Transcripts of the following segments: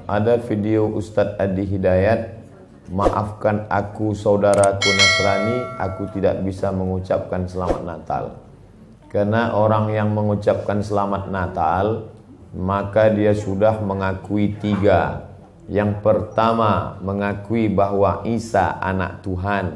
ada video Ustadz Adi Hidayat, maafkan aku saudaraku Nasrani, aku tidak bisa mengucapkan selamat Natal. Karena orang yang mengucapkan selamat Natal, maka dia sudah mengakui tiga. Yang pertama, mengakui bahwa Isa anak Tuhan.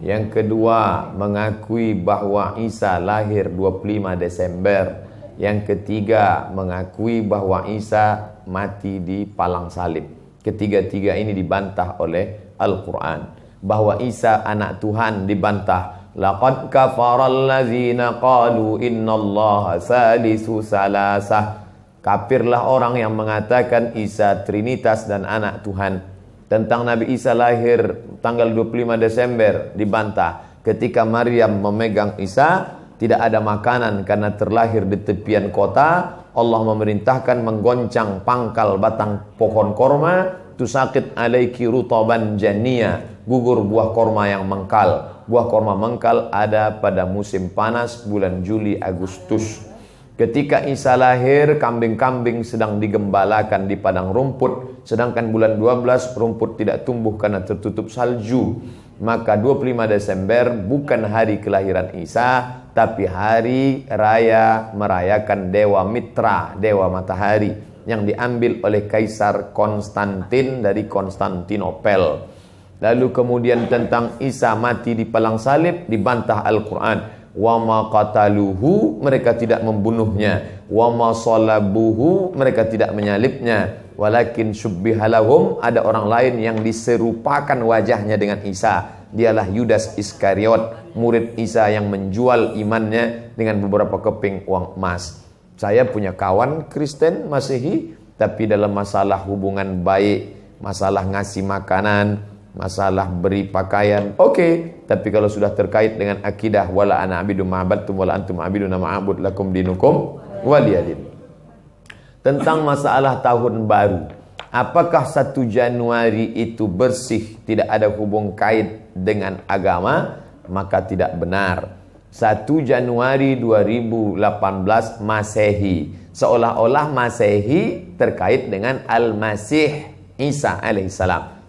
Yang kedua, mengakui bahwa Isa lahir 25 Desember. Yang ketiga, mengakui bahwa Isa mati di palang salib. Ketiga-tiga ini dibantah oleh Al-Quran. Bahwa Isa anak Tuhan dibantah. Laqad kafaral ladzina qalu innallaha salisu salasah. Kafirlah orang yang mengatakan Isa Trinitas dan anak Tuhan. Tentang Nabi Isa lahir tanggal 25 Desember dibantah. Ketika Maryam memegang Isa, tidak ada makanan karena terlahir di tepian kota. Allah memerintahkan menggoncang pangkal batang pohon korma. Tusakit alaiki rutaban jania, gugur buah korma yang mengkal. Buah korma mengkal ada pada musim panas bulan Juli Agustus. Ketika Isa lahir, kambing-kambing sedang digembalakan di padang rumput. Sedangkan bulan 12 rumput tidak tumbuh karena tertutup salju. Maka 25 Desember bukan hari kelahiran Isa, tapi hari raya merayakan Dewa Mitra, Dewa Matahari, yang diambil oleh Kaisar Konstantin dari Konstantinopel. Lalu kemudian tentang Isa mati di palang salib dibantah Al-Quran. Wa ma qataluhu, mereka tidak membunuhnya. Wa ma salabuhu, mereka tidak menyalibnya. Walakin syubbihalahum, ada orang lain yang diserupakan wajahnya dengan Isa. Dialah Yudas Iskariot, murid Isa yang menjual imannya dengan beberapa keping uang emas. Saya punya kawan Kristen Masehi, tapi dalam masalah hubungan baik, masalah ngasih makanan, masalah beri pakaian, oke. Tapi kalau sudah terkait dengan akidah, wala ana abidu ma'abadtum wala antum abiduna ma'abud lakum dinukum waliyadin. Tentang masalah tahun baru, apakah 1 Januari itu bersih, tidak ada hubung kait dengan agama? Maka tidak benar. 1 Januari 2018 Masehi, seolah-olah Masehi terkait dengan Al-Masih Isa alaihissalam.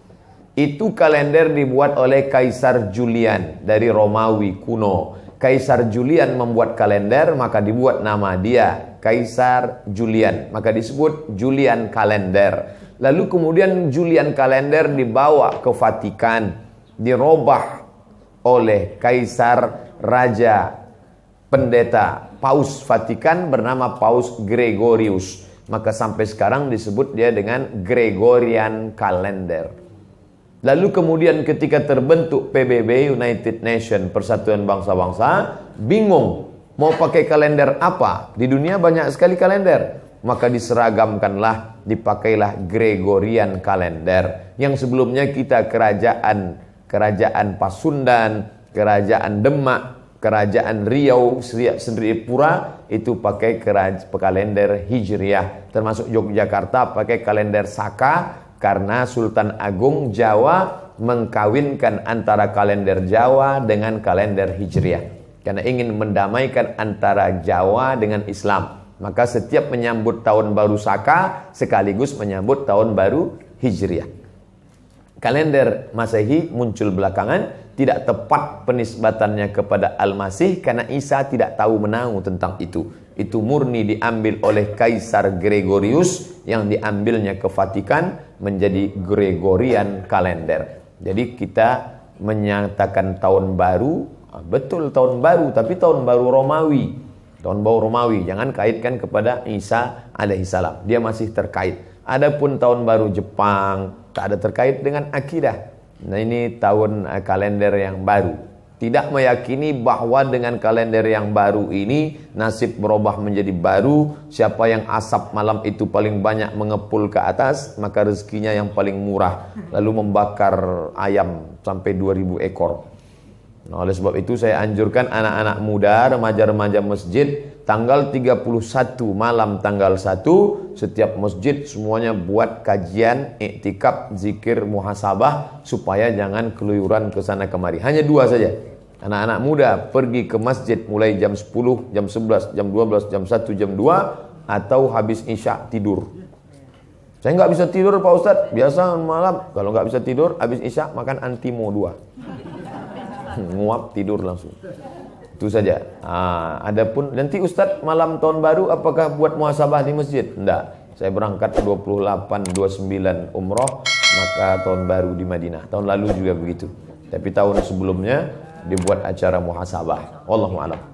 Itu kalender dibuat oleh Kaisar Julian dari Romawi kuno. Kaisar Julian membuat kalender, maka dibuat nama dia Kaisar Julian, maka disebut Julian kalender. Lalu kemudian Julian kalender dibawa ke Vatikan, dirobah oleh Kaisar Raja Pendeta Paus Vatikan bernama Paus Gregorius. Maka sampai sekarang disebut dia dengan Gregorian kalender. Lalu kemudian ketika terbentuk PBB, United Nation, Persatuan Bangsa-Bangsa, bingung mau pakai kalender apa? Di dunia banyak sekali kalender. Maka diseragamkanlah, dipakailah Gregorian kalender. Yang sebelumnya kita kerajaan Pasundan, kerajaan Demak, kerajaan Riau, Sendripura itu pakai kalender Hijriah. Termasuk Yogyakarta pakai kalender Saka, karena Sultan Agung Jawa mengkawinkan antara kalender Jawa dengan kalender Hijriah. Karena ingin mendamaikan antara Jawa dengan Islam. Maka setiap menyambut tahun baru Saka sekaligus menyambut tahun baru Hijriah. Kalender Masehi muncul belakangan, tidak tepat penisbatannya kepada Al-Masih karena Isa tidak tahu menahu tentang itu. Itu murni diambil oleh Kaisar Gregorius yang diambilnya ke Vatikan menjadi Gregorian kalender. Jadi kita menyatakan tahun baru, betul tahun baru, tapi tahun baru Romawi. Tahun baru Romawi, jangan kaitkan kepada Isa alaihissalam. Dia masih terkait. Adapun tahun baru Jepang tak ada terkait dengan akidah. Nah ini tahun kalender yang baru. Tidak meyakini bahwa dengan kalender yang baru ini nasib berubah menjadi baru. Siapa yang asap malam itu paling banyak mengepul ke atas, maka rezekinya yang paling murah. Lalu membakar ayam sampai 2000 ekor. Nah, oleh sebab itu saya anjurkan anak-anak muda, remaja-remaja masjid, tanggal 31 malam tanggal 1 setiap masjid semuanya buat kajian, iktikaf, zikir, muhasabah supaya jangan keluyuran ke sana kemari. Hanya 2 saja. Anak-anak muda pergi ke masjid mulai jam 10, jam 11, jam 12, jam 1, jam 2 atau habis isya tidur. Saya nggak bisa tidur Pak Ustadz. Biasa malam kalau nggak bisa tidur, habis isya makan Antimo 2. Nguap tidur langsung. Itu saja. Adapun nanti Ustadz malam tahun baru apakah buat muhasabah di masjid? Enggak. Saya berangkat 28-29 umroh, maka tahun baru di Madinah. Tahun lalu juga begitu. Tapi tahun sebelumnya dibuat acara muhasabah. Wallahu a'lam.